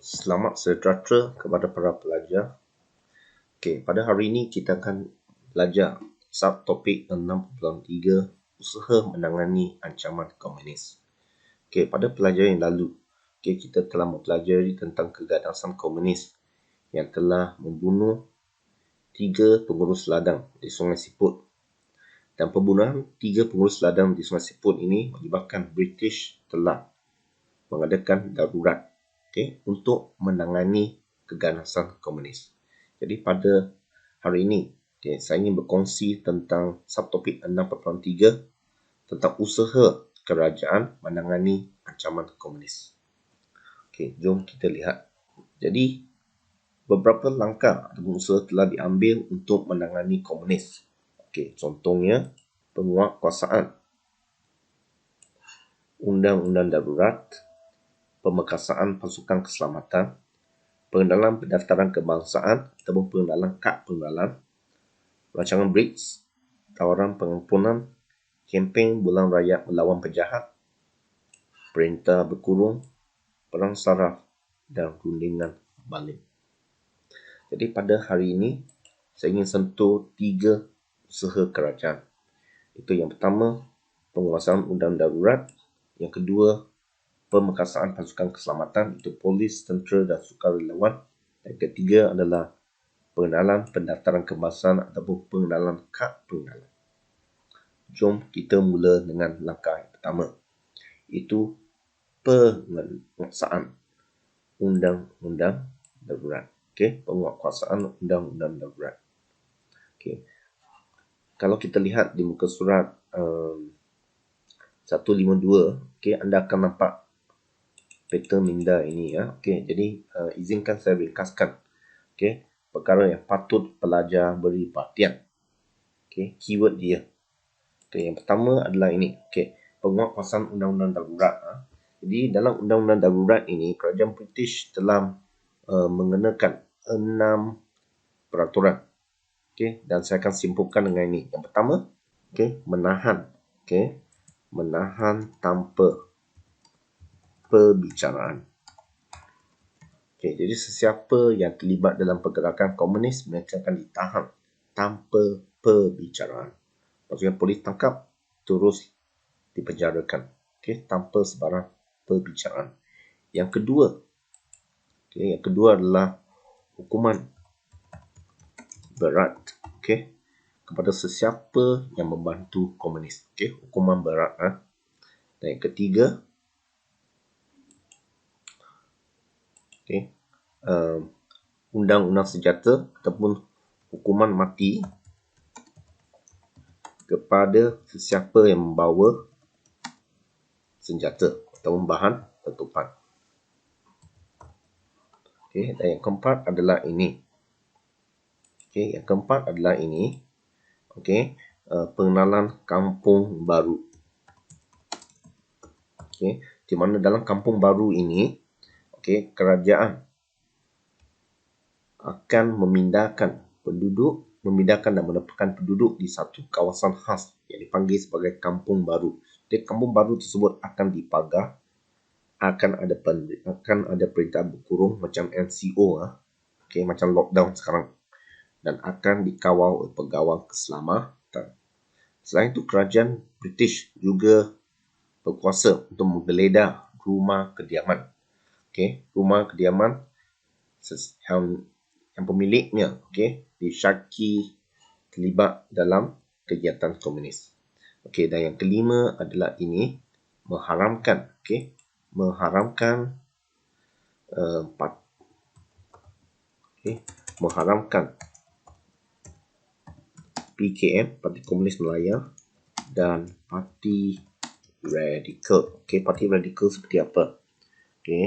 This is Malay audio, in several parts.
Selamat sejahtera kepada para pelajar. Okey, pada hari ini kita akan belajar subtopik 6.3 usaha menangani ancaman komunis. Okey, pada pelajaran yang lalu, kita telah mempelajari tentang keganasan komunis yang telah membunuh 3 pengurus ladang di Sungai Siput. Dan pembunuhan 3 pengurus ladang di Sungai Siput ini menyebabkan British telah mengadakan darurat untuk menangani keganasan komunis. Jadi pada hari ini, saya ingin berkongsi tentang subtopik 6.3 tentang usaha kerajaan menangani ancaman komunis. Jom kita lihat. Jadi, beberapa langkah atau usaha telah diambil untuk menangani komunis. Contohnya, penguatkuasaan, undang-undang darurat, pemekasaan pasukan keselamatan, pengenalan pendaftaran kebangsaan ataupun pengenalan kad pengenalan, rancangan BRICS, tawaran pengampunan, kempen bulan rakyat melawan penjahat, perintah berkurung, perang saraf dan rundingan Berlin. Jadi pada hari ini saya ingin sentuh 3 usaha kerajaan. Itu yang pertama, penguasaan undang darurat, yang kedua, pemekasaan pasukan keselamatan, itu polis, tentera dan sukarelawan. Dan ketiga adalah pengenalan pendaftaran kebangsaan ataupun pengenalan kad pengenalan. Jom kita mula dengan langkah yang pertama, itu penguasaan undang-undang darurat. Penguatkuasaan undang-undang darurat. Kalau kita lihat di muka surat 152, anda akan nampak peta minda ini ya. Jadi izinkan saya ringkaskan perkara yang patut pelajar beri perhatian. Keyword dia. Yang pertama adalah ini. Penguatkuasaan undang-undang darurat. Jadi dalam undang-undang darurat ini, kerajaan British telah mengenakan 6 peraturan. Dan saya akan simpulkan dengan ini. Yang pertama, menahan. Menahan tanpa perbicaraan. Jadi sesiapa yang terlibat dalam pergerakan komunis, mereka akan ditahan tanpa perbicaraan. Maksudnya polis tangkap, terus dipenjarakan. Tanpa sebarang perbicaraan. Yang kedua adalah hukuman berat kepada sesiapa yang membantu komunis. Hukuman berat. Dan yang ketiga, undang-undang senjata ataupun hukuman mati kepada sesiapa yang membawa senjata atau bahan letupan. Dan yang keempat adalah ini. Pengenalan kampung baru. Di mana dalam kampung baru ini, kerajaan akan memindahkan dan menempatkan penduduk di satu kawasan khas yang dipanggil sebagai kampung baru. Jadi kampung baru tersebut akan dipagar, akan ada perintah berkurung macam MCO, macam lockdown sekarang, dan akan dikawal oleh pegawai keselamatan. Selain itu, kerajaan British juga berkuasa untuk menggeledah rumah kediaman. Rumah kediaman yang pemiliknya disyaki terlibat dalam kegiatan komunis. Dan yang kelima adalah ini, mengharamkan PKM, Parti Komunis Malaya, dan Parti Radikal. Parti Radikal seperti apa?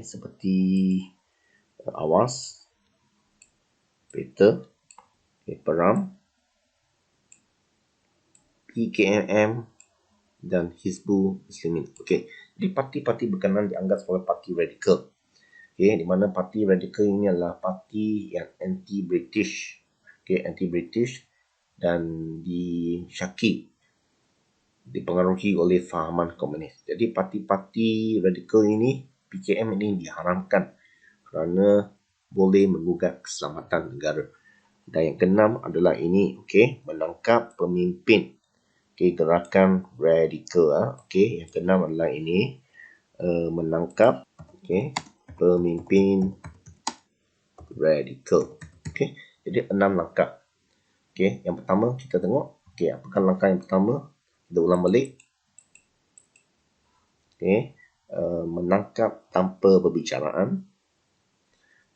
Seperti Awas, Peta, Peram, PKMM dan Hizbul Muslimin. Jadi parti-parti berkenaan dianggap sebagai parti radikal. Di mana parti radikal ini adalah parti yang anti-British. Anti-British dan dipengaruhi oleh fahaman komunis. Jadi parti-parti radikal ini, PKM ini diharamkan kerana boleh menggugat keselamatan negara. Dan yang keenam adalah ini, okey, menangkap pemimpin, okey, gerakan radikal. Okey, yang keenam adalah ini, menangkap, okey, pemimpin radikal. Okey, jadi 6 langkah. Okey, yang pertama kita tengok, okey, apakah langkah yang pertama? Kita ulang balik. Okey, menangkap tanpa perbicaraan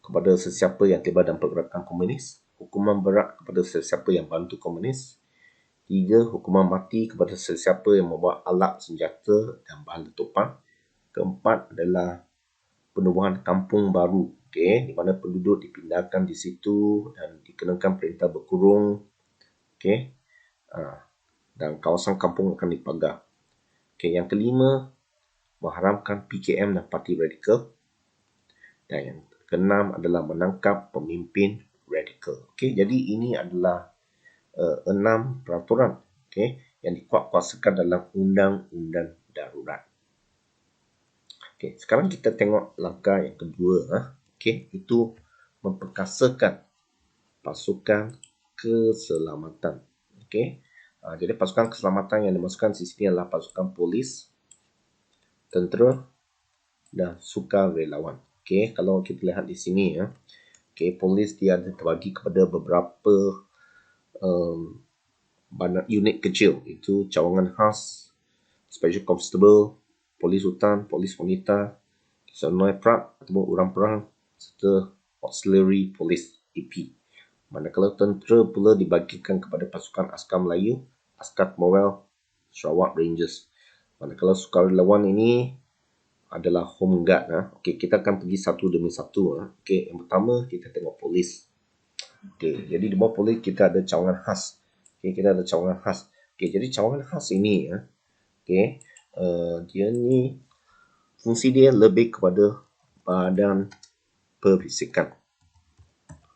kepada sesiapa yang terlibat dalam pergerakan komunis. Hukuman berat kepada sesiapa yang bantu komunis. 3. Hukuman mati kepada sesiapa yang membawa alat senjata dan bahan letupan. Keempat adalah penubuhan kampung baru, okey, di mana penduduk dipindahkan di situ dan dikenakan perintah berkurung, okey, dan kawasan kampung akan dipagar. Okey, yang kelima, mengharamkan PKM dan parti radikal. Dan yang keenam adalah menangkap pemimpin radikal. Okey, jadi ini adalah 6 peraturan, okey, yang dikuatkuasakan dalam undang-undang darurat. Okey, sekarang kita tengok langkah yang kedua, okey, itu memperkasakan pasukan keselamatan. Okey. Jadi pasukan keselamatan yang dimasukkan di sini adalah pasukan polis, tentera dan sukarelawan. Okey, kalau kita lihat di sini okey, polis dia ada terbagi kepada beberapa unit kecil, itu cawangan khas, special constable, polis hutan, polis wanita, Senoi Prak ataupun orang perang, serta auxiliary police AP. Manakala tentera pula dibagikan kepada pasukan askar Melayu, askar Morel, Sarawak Rangers. Manakala sukarelawan ini adalah home guard. Okey, kita akan pergi satu demi satu. Okey, yang pertama kita tengok polis. Okey, jadi di bawah polis kita ada cawangan khas. Okey, kita ada cawangan khas. Okey, jadi cawangan khas ini okey, dia ni fungsi dia lebih kepada badan perisikan.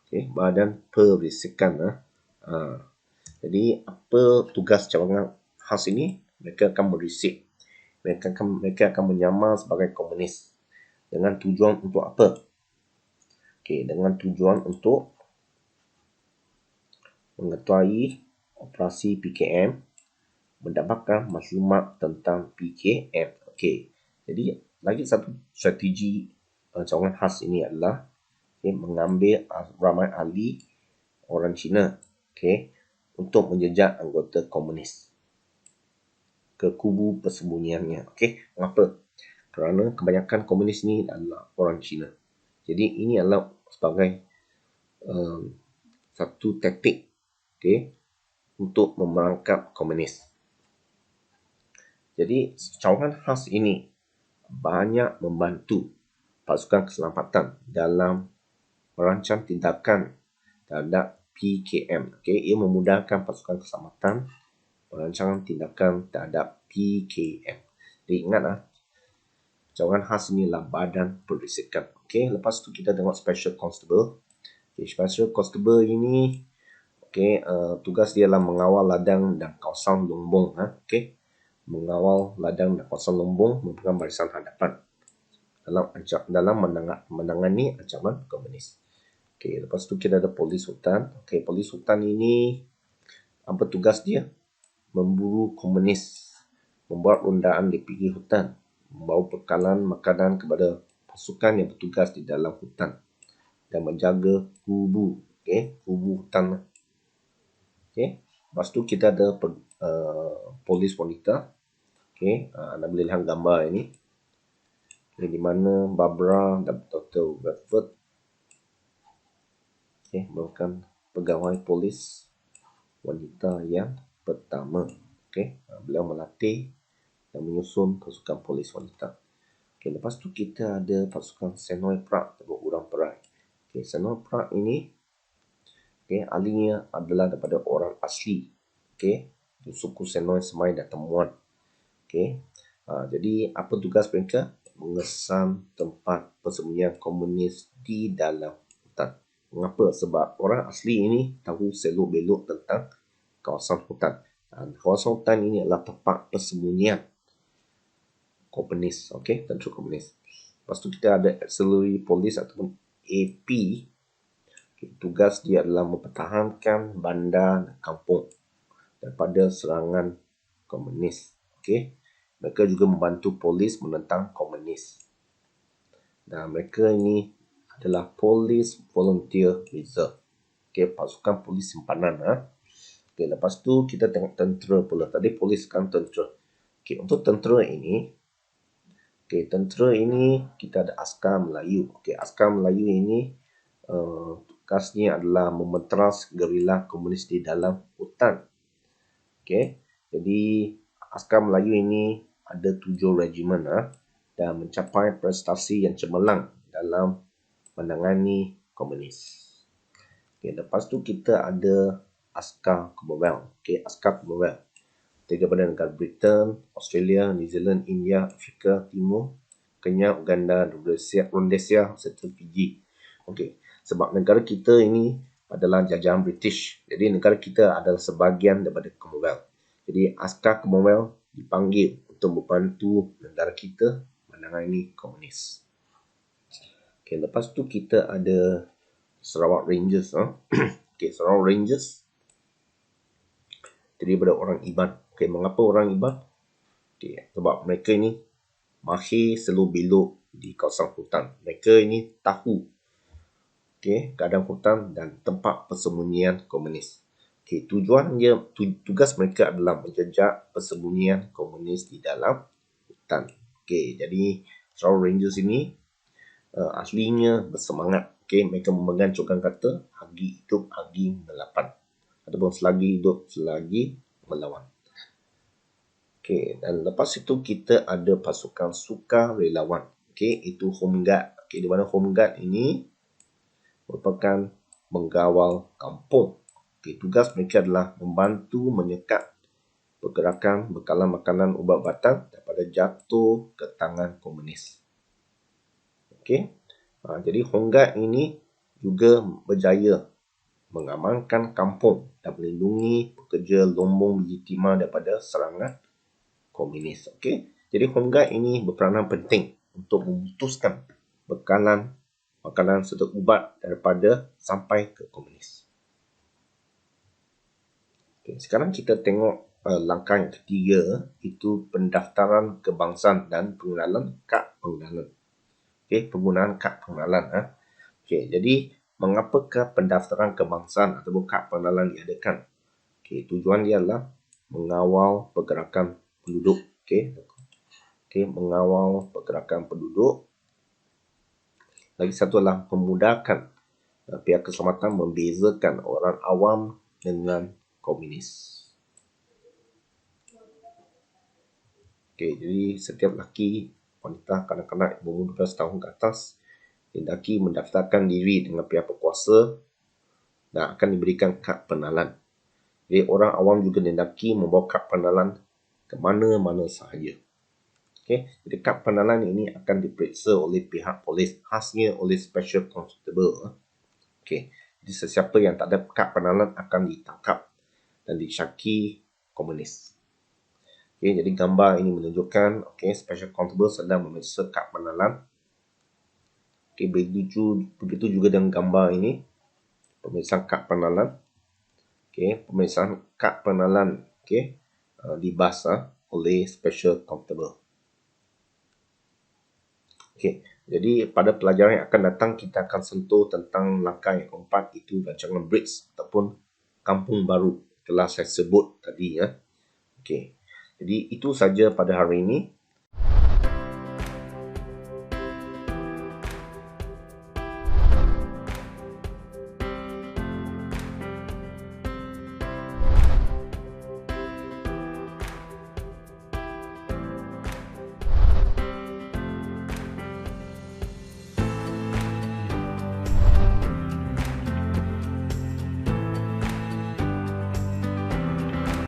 Okey, badan perisikan. Jadi apa tugas cawangan khas ini? Mereka akan berisik. Mereka akan menyamar sebagai komunis. Dengan tujuan untuk apa? Okey, dengan tujuan untuk mengetahui operasi PKM, mendapatkan maklumat tentang PKM. Okey, jadi lagi satu strategi cawangan khas ini adalah mengambil ramai ahli orang Cina, okey, untuk menjejak anggota komunis ke kubu persembunyiannya. Okey, mengapa? Kerana kebanyakan komunis ni adalah orang Cina. Jadi ini adalah sebagai satu taktik, okey, untuk memerangkap komunis. Jadi cawangan khas ini banyak membantu pasukan keselamatan dalam merancang tindakan terhadap PKM. Okey, ia memudahkan pasukan keselamatan perancangan tindakan terhadap PKM. Jadi ingat cawangan khas inilah badan perisikan. Okey, lepas tu kita tengok special constable. Okay, special constable ini tugas dia adalah mengawal ladang dan kawasan lumbung. Okey, mengawal ladang dan kawasan lumbung merupakan barisan hadapan dalam menangani ancaman komunis. Okey, lepas tu kita ada polis hutan. Okey, polis hutan ini apa tugas dia? Memburu komunis, membuat rondaan di pinggir hutan, membawa bekalan makanan kepada pasukan yang bertugas di dalam hutan dan menjaga kubu, kubu hutan. Okey, lepas tu kita ada polis wanita. Okey, anda boleh lihat gambar ini. Di mana Barbara dan Dr. Redford merupakan pegawai polis wanita yang pertama. Okey, beliau melatih dan menyusun pasukan polis wanita. Okey, lepas tu kita ada pasukan Senoi Prak atau orang perai. Okey, Senoi Prak ini ahlinya adalah daripada orang asli. Okey, suku Senoi, Semai dan Temuan. Okey, jadi apa tugas mereka? Mengesan tempat persembunyian komunis di dalam hutan. Mengapa? Sebab orang asli ini tahu selok-belok tentang kawasan hutan. Dan kawasan hutan ini adalah tempat persembunyian komunis. Okey, tentera komunis. Lepas tu kita ada auxiliary police ataupun AP. Tugas dia adalah mempertahankan bandar dan kampung daripada serangan komunis. Mereka juga membantu polis menentang komunis. Dan mereka ini adalah Police Volunteer Reserve. Pasukan polis simpanan. Lepas tu kita tengok tentera pula. Tadi polis kan tentera. Untuk tentera ini, tentera ini kita ada askar Melayu. Askar Melayu ini tugasnya adalah memeteras gerila komunis di dalam hutan. Jadi askar Melayu ini ada 7 regimen dan mencapai prestasi yang cemerlang dalam menangani komunis. Lepas tu kita ada askar Commonwealth. Askar Commonwealth daripada negara Britain, Australia, New Zealand, India, Afrika Timur, Kenya, Uganda, Rhodesia serta Fiji. Sebab negara kita ini adalah jajahan British. Jadi negara kita adalah sebahagian daripada Commonwealth. Jadi askar Commonwealth dipanggil untuk membantu negara kita menangani komunis. Lepas tu kita ada Sarawak Rangers. Sarawak Rangers daripada orang Iban. Mengapa orang Iban? Sebab mereka ini mahir selur beluk di kawasan hutan. Mereka ini tahu keadaan hutan dan tempat persembunyian komunis. Tugas mereka adalah menjejak persembunyian komunis di dalam hutan. Jadi Sarawak Rangers ini aslinya bersemangat. Mereka memegang cokan kata hagi hidup hagi melapan, ataupun selagi hidup selagi melawan. Dan lepas itu kita ada pasukan sukarelawan. Itu Home Guard. Di mana Home Guard ini merupakan mengawal kampung. Tugas mereka adalah membantu menyekat pergerakan bekalan makanan ubat-ubatan daripada jatuh ke tangan komunis. Jadi Home Guard ini juga berjaya mengamankan kampung dan melindungi pekerja lombong biji timah daripada serangan komunis. Jadi Home Guard ini berperanan penting untuk memutuskan bekalan makanan serta ubat daripada sampai ke komunis. Sekarang kita tengok langkah yang ketiga, itu pendaftaran kebangsaan dan pengenalan kad pengenalan. Penggunaan kad pengenalan. Jadi mengapakah pendaftaran kebangsaan ataupun kad pengenalan diadakan? Tujuan dia adalah mengawal pergerakan penduduk. Mengawal pergerakan penduduk. Lagi satu adalah memudahkan pihak keselamatan membezakan orang awam dengan komunis. Jadi setiap lelaki, wanita, kanak-kanak berumur 12 tahun ke atas hendaki mendaftarkan diri dengan pihak berkuasa dan akan diberikan kad pengenalan. Jadi orang awam juga hendaki membawa kad pengenalan ke mana-mana sahaja. Jadi kad pengenalan ini akan diperiksa oleh pihak polis, khasnya oleh Special Constable. Jadi sesiapa yang tak ada kad pengenalan akan ditangkap dan disyaki komunis. Jadi gambar ini menunjukkan Special Constable sedang memeriksa kad pengenalan. Begitu juga dengan gambar ini, pemeriksaan kad pengenalan. Pemeriksaan kad pengenalan dibahas oleh Special Constable. Jadi pada pelajaran yang akan datang kita akan sentuh tentang langkah yang keempat, itu rancangan BRICS ataupun kampung baru telah saya sebut tadi. Jadi itu saja pada hari ini.